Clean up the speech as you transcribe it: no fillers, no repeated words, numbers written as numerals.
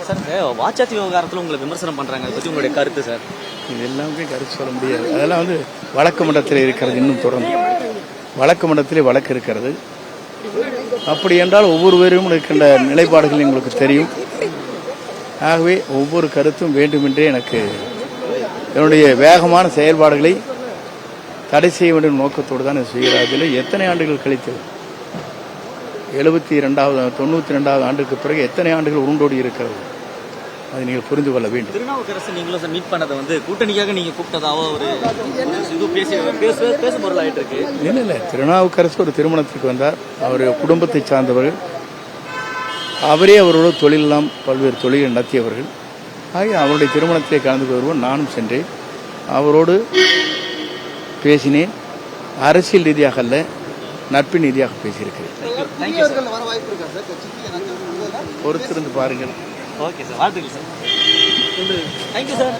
Sir இந்த வாச்சாத்தி விவகாரத்தில் உங்களை விமர்சனம் பண்ணுறாங்க, அதை பற்றி உங்களுடைய கருத்து சார்? இது எல்லாமே கருத்து சொல்ல முடியாது. அதெல்லாம் வழக்கு மன்றத்தில் இருக்கிறது. இன்னும் தொடர்ந்து வழக்கு மன்றத்திலே வழக்கு இருக்கிறது. அப்படி என்றால் ஒவ்வொருவரும் இருக்கின்ற நிலைப்பாடுகள் எங்களுக்கு தெரியும். ஆகவே ஒவ்வொரு கருத்தும் வேண்டுமென்றே எனக்கு என்னுடைய வேகமான செயல்பாடுகளை தடை செய்ய வேண்டும் நோக்கத்தோடு தான் செய்கிறார்கள். எத்தனை ஆண்டுகள் கழித்து 92வது ஆண்டுக்கு பிறகு எத்தனை ஆண்டுகள் உருண்டோடி இருக்கிறது, அதை நீங்கள் புரிந்து கொள்ள வேண்டும். திருநாவுக்கரசு நீங்களும் மீட் பண்ணதை கூட்டணிக்காக நீங்கள் கூப்பிட்டதாவோ ஒரு பேசு பொருளாயிட்டு இருக்கு. இல்லை, திருநாவுக்கரசு ஒரு திருமணத்திற்கு வந்தார். அவர் குடும்பத்தை சார்ந்தவர்கள். அவரே அவரோட தொழிலெல்லாம் பல்வேறு தொழிலை நடத்தியவர்கள். ஆகிய அவருடைய திருமணத்திலே கலந்து கொள்வோம். நானும் சென்றேன், அவரோடு பேசினேன். அரசியல் ரீதியாக அல்ல, நட்பின் ரீதியாக பேசியிருக்கிறேன். பொறுத்திருந்து பாருங்கள். ஓகே சார், வாழ்த்துக்கள் சார். Thank you sir.